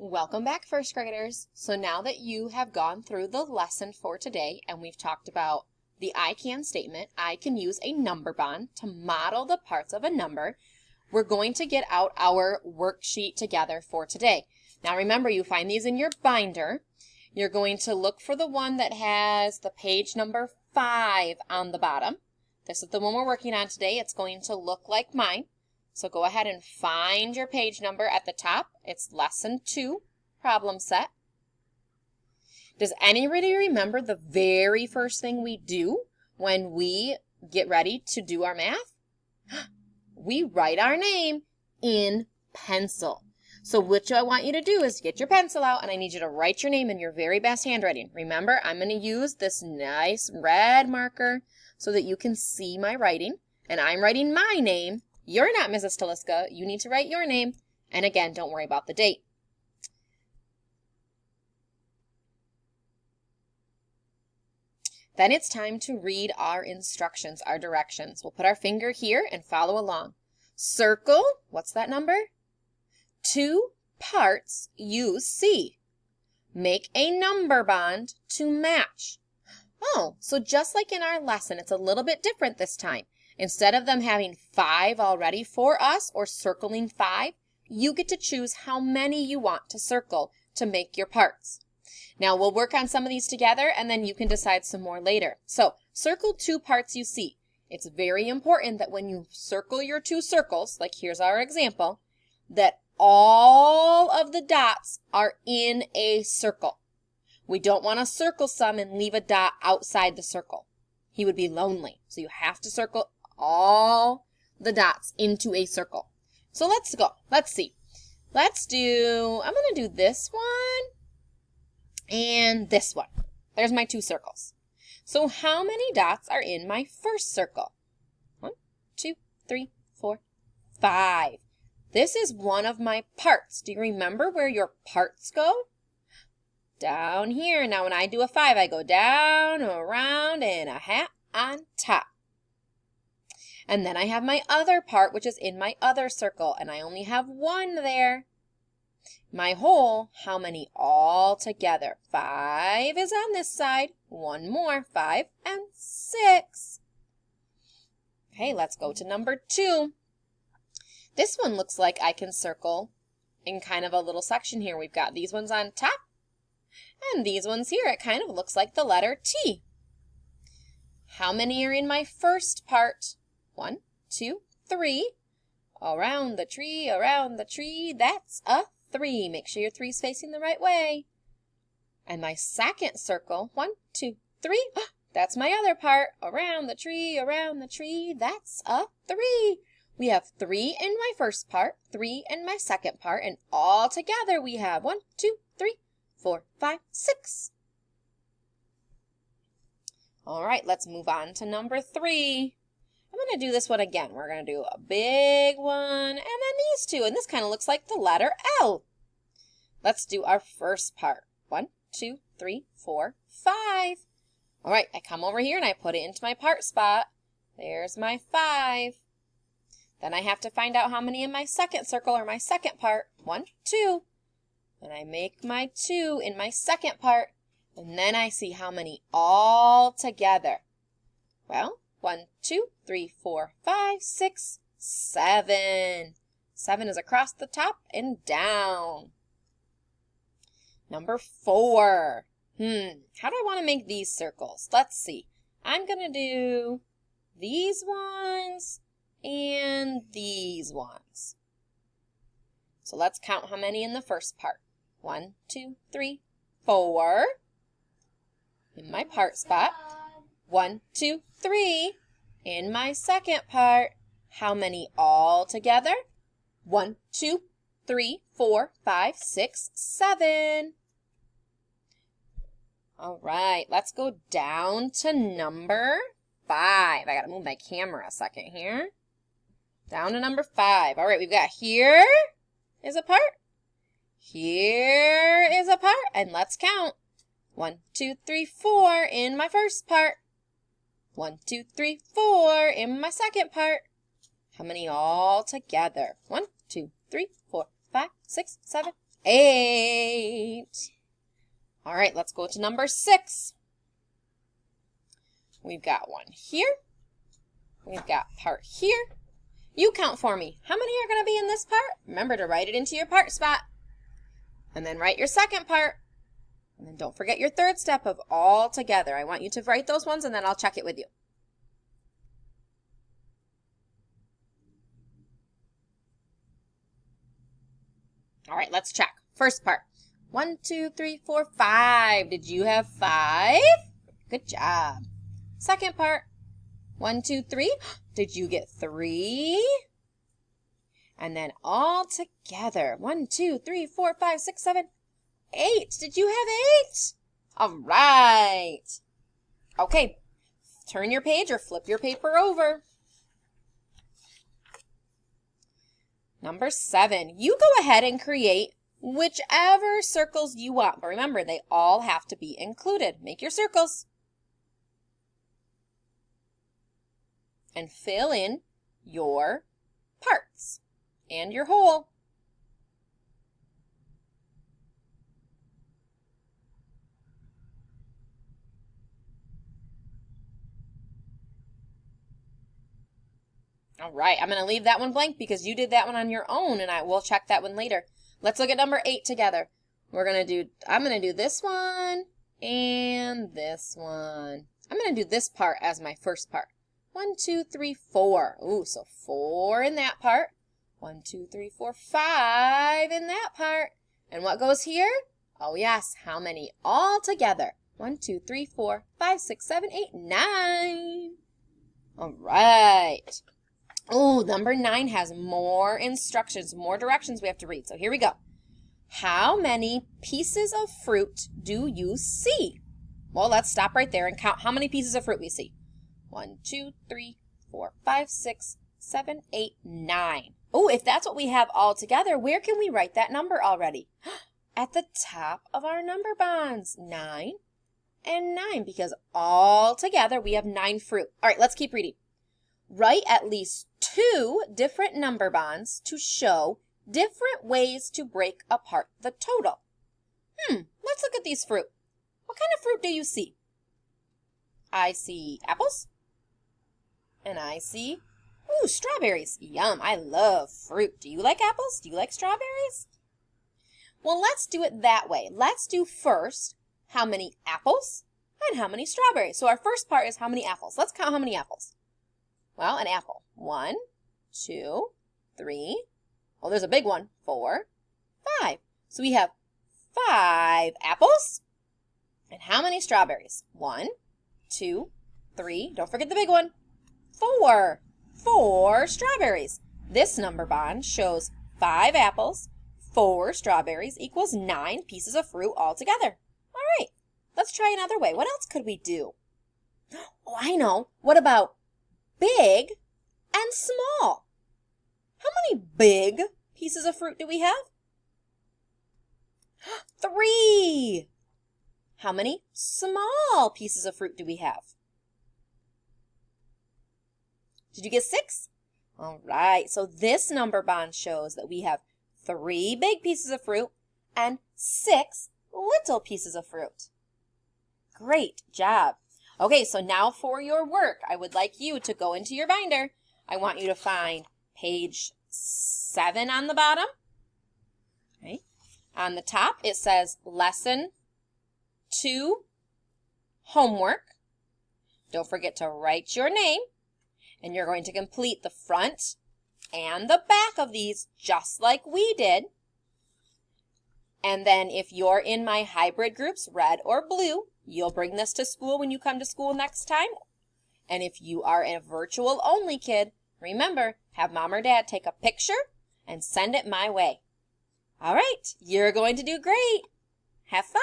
Welcome back, first graders. So now that you have gone through the lesson for today and we've talked about the I can statement, I can use a number bond to model the parts of a number, we're going to get out our worksheet together for today. Now remember, you find these in your binder. You're going to look for the one that has the page number 5 on the bottom. This is the one we're working on today. It's going to look like mine. So go ahead and find your page number at the top. It's lesson 2, problem set. Does anybody remember the very first thing we do when we get ready to do our math? We write our name in pencil. So what I want you to do is get your pencil out and I need you to write your name in your very best handwriting. Remember, I'm going to use this nice red marker so that you can see my writing. And I'm writing my name. You're not Mrs. Taliska. You need to write your name. And again, don't worry about the date. Then it's time to read our instructions, our directions. We'll put our finger here and follow along. Circle, what's that number? 2 parts you see. Make a number bond to match. Oh, so just like in our lesson, it's a little bit different this time. Instead of them having 5 already for us or circling 5, you get to choose how many you want to circle to make your parts. Now we'll work on some of these together and then you can decide some more later. So circle 2 parts you see. It's very important that when you circle your 2 circles, like here's our example, that all of the dots are in a circle. We don't want to circle some and leave a dot outside the circle. He would be lonely. So you have to circle all the dots into a circle. So let's go. Let's see. I'm going to do this one and this one. There's my 2 circles. So how many dots are in my first circle? 1, 2, 3, 4, 5. This is one of my parts. Do you remember where your parts go? Down here. Now when I do a 5, I go down, around, and a hat on top. And then I have my other part, which is in my other circle, and I only have 1 there. My whole, how many all together? 5 is on this side. 1 more, 5 and 6. Okay, let's go to number 2. This one looks like I can circle in kind of a little section here. We've got these ones on top and these ones here. It kind of looks like the letter T. How many are in my first part? 1, 2, 3. Around the tree, that's a 3. Make sure your 3 is facing the right way. And my second circle, 1, 2, 3. That's my other part. Around the tree, that's a 3. We have 3 in my first part, 3 in my second part, and all together we have 1, 2, 3, 4, 5, 6. All right, let's move on to number 3. I'm going to do this one again. We're going to do a big one and then these 2, and this kind of looks like the letter L. Let's do our first part. 1, 2, 3, 4, 5. All right, I come over here and I put it into my part spot. There's my 5. Then I have to find out how many in my second circle or my second part. 1, 2. And I make my 2 in my second part. And then I see how many all together. Well, 1, 2, 3, 4, 5, 6, 7. 7 is across the top and down. Number 4. How do I want to make these circles? Let's see. I'm going to do these ones and these ones. So let's count how many in the first part. 1, 2, 3, 4. In my part spot. 1, 2, 3. In my second part. How many all together? 1, 2, 3, 4, 5, 6, 7. All right, let's go down to number 5. I got to move my camera a second here. Down to number 5. All right, we've got here is a part. Here is a part. And let's count. 1, 2, 3, 4 in my first part. 1, 2, 3, 4 in my second part. How many all together? 1, 2, 3, 4, 5, 6, 7, 8. All right, let's go to number 6. We've got one here. We've got part here. You count for me. How many are going to be in this part? Remember to write it into your part spot. And then write your second part. And then don't forget your third step of all together. I want you to write those ones and then I'll check it with you. All right, let's check. First part. 1, 2, 3, 4, 5. Did you have 5? Good job. Second part. 1, 2, 3. Did you get 3? And then all together. 1, 2, 3, 4, 5, 6, 7, 8. Did you have 8? All right. Okay. Turn your page or flip your paper over. Number 7. You go ahead and create whichever circles you want. But remember, they all have to be included. Make your circles. And fill in your parts and your hole. All right, I'm going to leave that one blank because you did that one on your own, and I will check that one later. Let's look at number 8 together. I'm going to do this one and this one. I'm going to do this part as my first part. 1, 2, 3, 4. Ooh, so 4 in that part. 1, 2, 3, 4, 5 in that part. And what goes here? Oh yes, how many all together? 1, 2, 3, 4, 5, 6, 7, 8, 9. All right. Oh, number 9 has more instructions, more directions we have to read. So here we go. How many pieces of fruit do you see? Well, let's stop right there and count how many pieces of fruit we see. 1, 2, 3, 4, 5, 6, 7, 8, 9. Oh, if that's what we have all together, where can we write that number already? At the top of our number bonds. 9 and 9, because all together we have 9 fruit. All right, let's keep reading. Write at least 2 different number bonds to show different ways to break apart the total. Let's look at these fruit. What kind of fruit do you see? I see apples. And I see, strawberries. Yum, I love fruit. Do you like apples? Do you like strawberries? Well, let's do it that way. Let's do first how many apples and how many strawberries. So our first part is how many apples. Let's count how many apples. Well, an apple. 1, 2, 3. Oh, there's a big one. 4, 5. So we have 5 apples. And how many strawberries? 1, 2, 3. Don't forget the big one. 4. 4 strawberries. This number bond shows 5 apples, 4 strawberries equals 9 pieces of fruit altogether. All right, let's try another way. What else could we do? Oh, I know. What about big and small? How many big pieces of fruit do we have? 3. How many small pieces of fruit do we have? Did you get 6? All right, so this number bond shows that we have 3 big pieces of fruit and 6 little pieces of fruit. Great job. Okay, so now for your work, I would like you to go into your binder. I want you to find page 7 on the bottom. Okay. On the top, it says Lesson 2 Homework. Don't forget to write your name. And you're going to complete the front and the back of these just like we did. And then if you're in my hybrid groups, red or blue, you'll bring this to school when you come to school next time. And if you are a virtual only kid, remember, have mom or dad take a picture and send it my way. All right, you're going to do great. Have fun.